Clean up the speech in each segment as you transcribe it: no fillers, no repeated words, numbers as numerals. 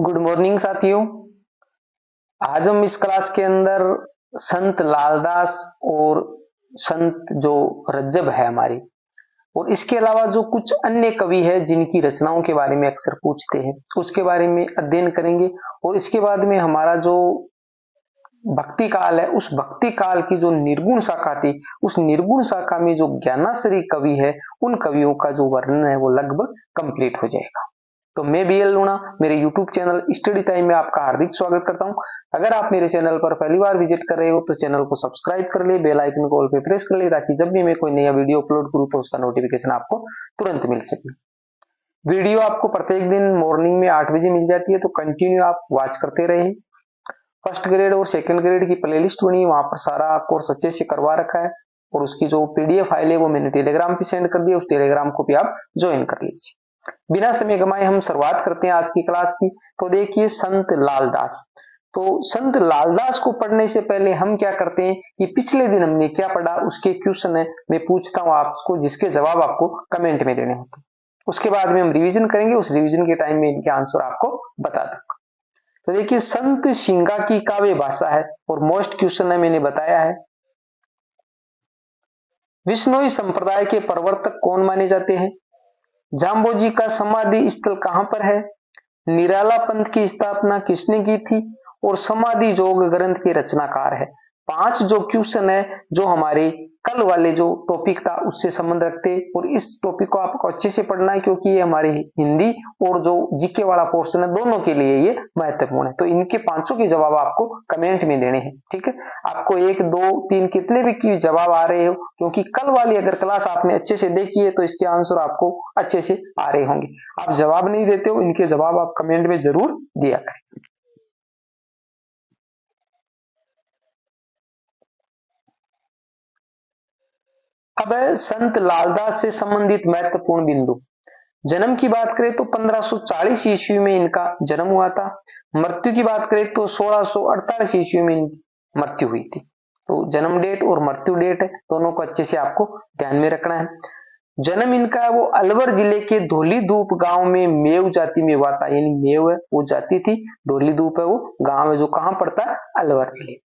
Good morning साथियों। आज हम इस क्लास के अंदर संत लालदास और संत जो रज्जब है हमारी, और इसके अलावा जो कुछ अन्य कवि है जिनकी रचनाओं के बारे में अक्सर पूछते हैं, उसके बारे में अध्ययन करेंगे। और इसके बाद में हमारा जो भक्ति काल है, उस भक्ति काल की जो निर्गुण शाखा थी, उस निर्गुण शाखा में जो ज्ञानाश्रयी कवि है, उन कवियों का जो वर्णन है वो लगभग कंप्लीट हो जाएगा। तो मैं बीएल लूणा मेरे यूट्यूब चैनल स्टडी टाइम में आपका हार्दिक स्वागत करता हूं। अगर आप मेरे चैनल पर पहली बार विजिट कर रहे हो तो चैनल को सब्सक्राइब कर ले, बेल आइकन को ऑल पे प्रेस कर ले, ताकि जब भी मैं कोई नया वीडियो अपलोड करूं तो उसका नोटिफिकेशन आपको तुरंत मिल सके। वीडियो आपको प्रत्येक दिन मॉर्निंग में 8 बजे मिल जाती है, तो कंटिन्यू आप वॉच करते रहे। फर्स्ट ग्रेड और सेकंड ग्रेड की प्लेलिस्ट बनी, वहां पर सारा कोर्स अच्छे से करवा रखा है, और उसकी जो पीडीएफ फाइल है वो मैंने टेलीग्राम पे सेंड कर दी, उस टेलीग्राम को भी आप ज्वाइन कर लीजिए। बिना समय गमाए हम शुरुआत करते हैं आज की क्लास की। तो देखिए संत लालदास। तो संत लालदास को पढ़ने से पहले हम क्या करते हैं कि पिछले दिन हमने क्या पढ़ा उसके क्वेश्चन है मैं पूछता हूं आपको, जिसके जवाब आपको कमेंट में देने होते हैं। उसके बाद में हम रिवीजन करेंगे, उस रिवीजन के टाइम में इनके आंसर आपको बता दूंगा। तो देखिए संत शिंगा की काव्य भाषा है, और मोस्ट क्वेश्चन है मैंने बताया है। विश्नोई संप्रदाय के प्रवर्तक कौन माने जाते हैं? जाम्बोजी का समाधि स्थल कहां पर है? निराला पंथ की स्थापना किसने की थी? और समाधि योग ग्रंथ के रचनाकार है। 5 जो क्वेश्चन है जो हमारे कल वाले जो टॉपिक था उससे संबंध रखते, और इस टॉपिक को आपको अच्छे से पढ़ना है, क्योंकि ये हमारी हिंदी और जो जीके वाला पोर्शन है दोनों के लिए ये महत्वपूर्ण है। तो इनके 5 के जवाब आपको कमेंट में देने हैं, ठीक है। आपको 1 2 3 कितने भी जवाब आ रहे हो, क्योंकि कल वाली अगर क्लास आपने अच्छे से देखी है तो इसके आंसर आपको अच्छे से आ रहे होंगे। आप जवाब नहीं देते हो, इनके जवाब आप कमेंट में जरूर दिया करें। अब है संत लालदास से संबंधित महत्वपूर्ण बिंदु। जन्म की बात करें तो 1540 ईस्वी में इनका जन्म हुआ था। मृत्यु की बात करें तो 1648 ईस्वी में इनकी मृत्यु हुई थी। तो जन्म डेट और मृत्यु डेट है, दोनों को अच्छे से आपको ध्यान में रखना है। जन्म इनका वो अलवर जिले के धोलीधूप गांव में मेव जाति में हुआ था, यानी मेव है वो जाति थी, धोलीधूप है वो गांव है जो कहां पड़ता है? अलवर जिले।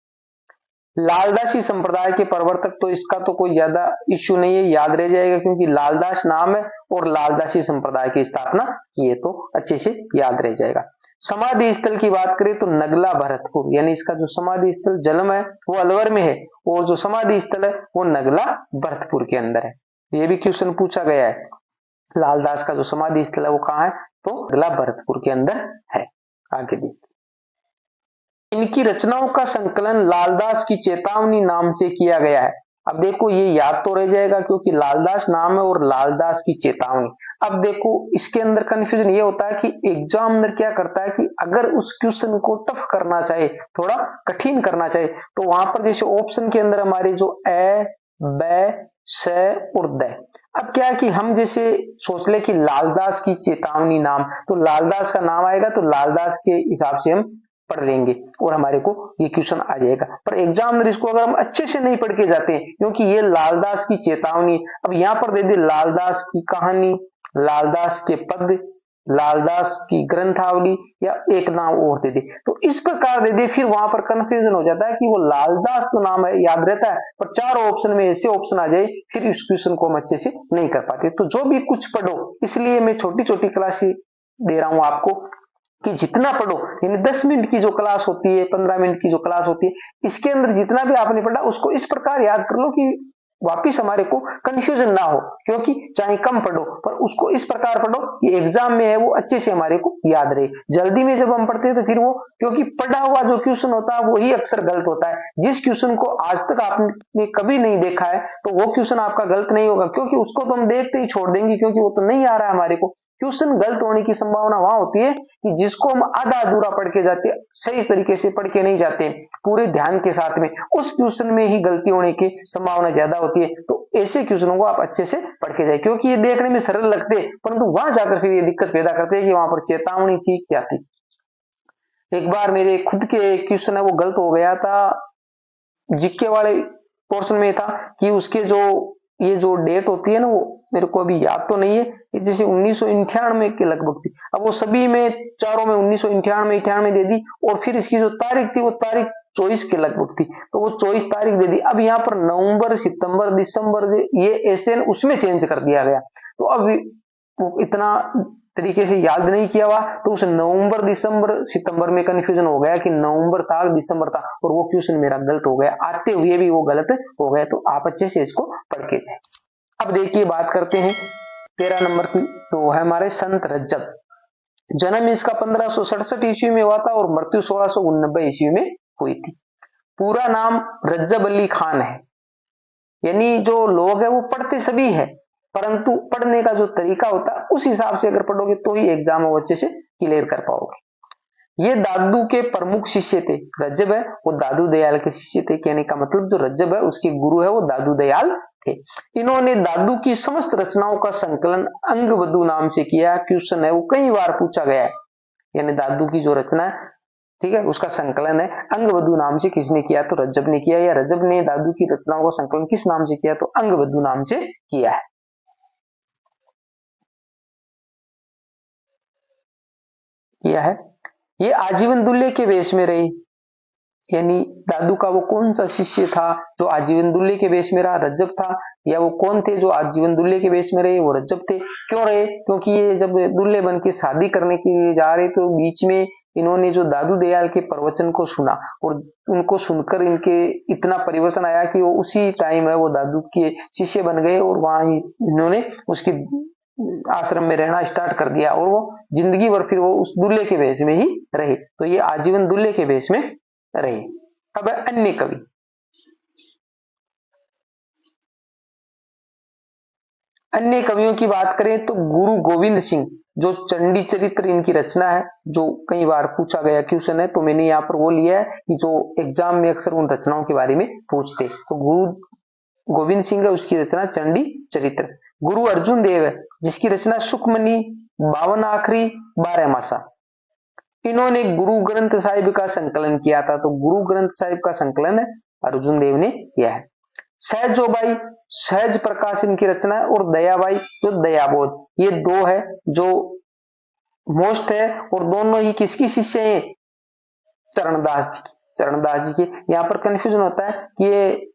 लालदासी संप्रदाय के प्रवर्तक, तो इसका तो कोई ज्यादा इश्यू नहीं है, याद रह जाएगा, क्योंकि लालदास नाम है और लालदासी संप्रदाय की स्थापना की है, तो अच्छे से याद रह जाएगा। समाधि स्थल की बात करें तो नगला भरतपुर, यानी इसका जो समाधि स्थल जन्म है वो अलवर में है, और जो समाधि स्थल है वो नगला भरतपुर के अंदर है। ये भी क्वेश्चन पूछा गया है, लालदास का जो समाधि स्थल है वो कहां है? तो नगला भरतपुर के अंदर है। आगे देखिए, इनकी रचनाओं का संकलन लालदास की चेतावनी नाम से किया गया है। अब देखो ये याद तो रह जाएगा, क्योंकि लालदास नाम है और लालदास की चेतावनी। अब देखो इसके अंदर कंफ्यूजन ये होता है कि एग्जामिनर क्या करता है कि अगर उस क्वेश्चन को टफ करना चाहे, थोड़ा कठिन करना चाहे, तो वहां पर जैसे ऑप्शन के अंदर हमारे जो ए, ब, स और द। अब क्या है कि हम जैसे सोच ले कि लालदास की चेतावनी नाम, तो लालदास का नाम आएगा तो लालदास के हिसाब से हम पढ़ लेंगे और हमारे को ये क्वेश्चन आ जाएगा। पर एग्जामिनर इसको अगर हम अच्छे से नहीं पढ़ के जाते हैं, क्योंकि ये लालदास की चेतावनी, अब यहां पर दे दे लालदास की कहानी, लालदास के पद, लालदास की ग्रंथावली, या एक नाम और दे दे, तो इस प्रकार दे दे, फिर वहां पर कंफ्यूजन हो जाता है कि वो लालदास तो नाम है याद रहता है, पर 4 ऑप्शन में ऐसे ऑप्शन आ जाए, फिर इस क्वेश्चन को हम अच्छे से नहीं कर पाते। तो जो भी कुछ पढ़ो, इसलिए मैं छोटी छोटी क्लास दे रहा हूं आपको कि जितना पढ़ो, यानी 10 मिनट की जो क्लास होती है, 15 मिनट की जो क्लास होती है, इसके अंदर जितना भी आपने पढ़ा उसको इस प्रकार याद कर लो कि वापिस हमारे को कंफ्यूजन ना हो, क्योंकि चाहे कम पढ़ो पर उसको इस प्रकार पढ़ो कि एग्जाम में है वो अच्छे से हमारे को याद रहे। जल्दी में जब हम पढ़ते हैं तो फिर वो, क्योंकि पढ़ा हुआ जो क्वेश्चन होता है वही अक्सर गलत होता है। जिस क्वेश्चन को आज तक आपने कभी नहीं देखा है तो वो क्वेश्चन आपका गलत नहीं होगा, क्योंकि उसको तो हम देखते ही छोड़ देंगे, क्योंकि वो तो नहीं आ रहा है हमारे को। क्वेश्चन गलत होने की संभावना वहां होती है कि जिसको हम आधा अधूरा पढ़ के जाते, सही तरीके से पढ़ के नहीं जाते पूरे ध्यान के साथ में, उस क्वेश्चन में ही गलती होने की संभावना ज्यादा होती है। तो ऐसे क्वेश्चनों को आप अच्छे से पढ़ के जाए, क्योंकि ये देखने में सरल लगते हैं, परंतु वहां जाकर फिर ये दिक्कत पैदा करते हैं कि वहां पर चेतावनी थी क्या थी। एक बार मेरे खुद के क्वेश्चन है वो गलत हो गया था, जीके वाले पोर्शन में था कि उसके जो ये जो डेट होती है ना, वो मेरे को अभी याद तो नहीं है, ये जैसे 1998 के लगभग थी। अब वो सभी में चारों में 1998 दे दी, और फिर इसकी जो तारीख थी वो तारीख 24 के लगभग थी, तो वो 24 तारीख दे दी। अब यहाँ पर नवंबर, सितंबर, दिसंबर ये एसएन उसमें चेंज कर दिया गया, तो अब वो इतना तरीके से याद नहीं किया हुआ, तो उस नवंबर, दिसंबर, सितंबर में कंफ्यूजन हो गया कि नवंबर था, दिसंबर था, और वो क्वेश्चन मेरा गलत हो गया, आते हुए भी वो गलत हो गया। तो आप अच्छे से इसको पढ़ के जाए। अब देखिए बात करते हैं 13 नंबर की, तो है हमारे संत रज्जब। जन्म इसका 1567 ईस्वी में हुआ था और मृत्यु 1689 ईस्वी में हुई थी। पूरा नाम रज्जब अली खान है। यानी जो लोग है वो पढ़ते सभी है, परंतु पढ़ने का जो तरीका होता है उस हिसाब से अगर पढ़ोगे तो ही एग्जाम में अच्छे से क्लियर कर पाओगे। ये दादू के प्रमुख शिष्य थे। रज्जब है वो दादू दयाल के शिष्य थे, कहने का मतलब जो रज्जब है उसके गुरु है वो दादू दयाल थे। इन्होंने दादू की समस्त रचनाओं का संकलन अंगवधु नाम से किया। क्वेश्चन है वो कई बार पूछा गया है, यानी दादू की जो रचना है, ठीक है, उसका संकलन है अंगवधु नाम से किसने किया, तो रज्जब ने किया। या रज्जब ने दादू की रचनाओं का संकलन किस नाम से किया, तो अंगवधु नाम से किया है। किया है। ये आजीवन दुल्हे के वेश में रही, यानी दादू का वो कौन सा शिष्य था जो आजीवन दुल्हे के वेश में रहा, रज्जब था। या वो कौन थे जो आजीवन दुल्हे के वेश में रहे, वो रज्जब थे। क्यों रहे, क्योंकि ये जब दुल्हे बन के शादी करने के लिए जा रहे तो बीच में इन्होंने जो दादू दयाल के प्रवचन को सुना, और उनको सुनकर इनके इतना परिवर्तन आया कि वो उसी टाइम है वो दादू के शिष्य बन गए, और वहां इन्होंने उसकी आश्रम में रहना स्टार्ट कर दिया, और वो जिंदगी भर फिर वो उस दुल्हे के वेश में ही रहे। तो ये आजीवन दुल्हे के वेश में रहे। अब अन्य कवि, अन्य कवियों की बात करें तो गुरु गोविंद सिंह, जो चंडी चरित्र इनकी रचना है, जो कई बार पूछा गया क्वेश्चन है, तो मैंने यहाँ पर वो लिया है कि जो एग्जाम में अक्सर उन रचनाओं के बारे में पूछते, तो गुरु गोविंद सिंह है उसकी रचना चंडी चरित्र। गुरु अर्जुन देव है जिसकी रचना सुखमनी, 52 आखरी, 12 मासा। इन्होंने गुरु ग्रंथ साहिब का संकलन किया था, तो गुरु ग्रंथ साहिब का संकलन है अर्जुन देव ने किया है। सहजोबाई, सहज प्रकाश इनकी रचना है, और दयाबाई जो दयाबोध, ये दो है जो मोस्ट है, और दोनों ही किसकी शिष्य है, चरणदास जी, चरणदास जी के। यहाँ पर कंफ्यूजन होता है कि ये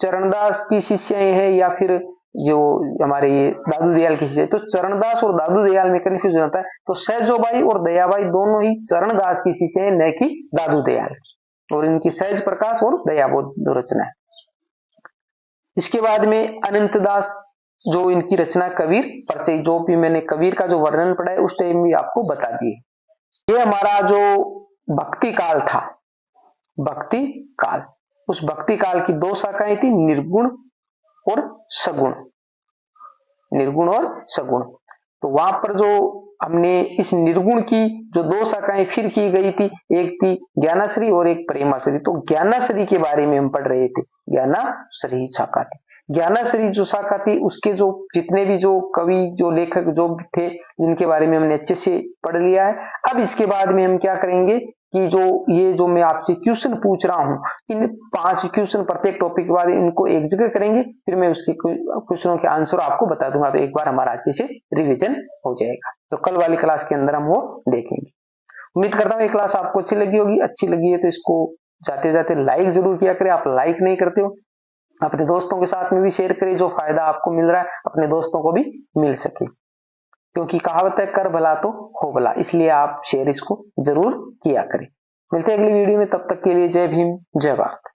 चरणदास की शिष्य है या फिर जो हमारे दादू दयाल की शिष्य है, तो चरणदास और दादू दयाल में कंफ्यूजन होता है। तो सहजोबाई और दयाबाई दोनों ही चरणदास की शिष्य है, न कि दादू दयाल की, और इनकी सहज प्रकाश और दयाबोध दो रचना है। इसके बाद में अनंत दास, जो इनकी रचना कबीर परिचय, जो भी मैंने कबीर का जो वर्णन पढ़ा है उस टाइम भी आपको बता दिए। ये हमारा जो भक्ति काल था, भक्ति काल, उस भक्ति काल की दो शाखाएं थी, निर्गुण और सगुण, निर्गुण और सगुण। तो वहां पर जो हमने इस निर्गुण की जो दो शाखाएं फिर की गई थी, एक थी ज्ञानाश्री और एक प्रेमाश्री। तो ज्ञानाश्री के बारे में हम पढ़ रहे थे, ज्ञानाश्री शाखा थी। ज्ञानाश्री जो शाखा थी उसके जो जितने भी जो कवि, जो लेखक जो थे, जिनके बारे में हमने अच्छे से पढ़ लिया है। अब इसके बाद में हम क्या करेंगे कि जो ये जो मैं आपसे क्वेश्चन पूछ रहा हूं, इन 5 क्वेश्चन प्रत्येक टॉपिक के बाद इनको एक जगह करेंगे, फिर मैं उसके क्वेश्चनों के आंसर आपको बता दूंगा, तो एक बार हमारा अच्छे से रिवीजन हो जाएगा। तो कल वाली क्लास के अंदर हम वो देखेंगे। उम्मीद करता हूँ ये क्लास आपको अच्छी लगी होगी। अच्छी लगी है तो इसको जाते जाते लाइक जरूर किया करें। आप लाइक नहीं करते हो, अपने दोस्तों के साथ में भी शेयर करें, जो फायदा आपको मिल रहा है अपने दोस्तों को भी मिल सके, क्योंकि कहावत है कर भला तो हो भला, इसलिए आप शेयर इसको जरूर किया करें। मिलते हैं अगली वीडियो में, तब तक के लिए जय भीम, जय भारत।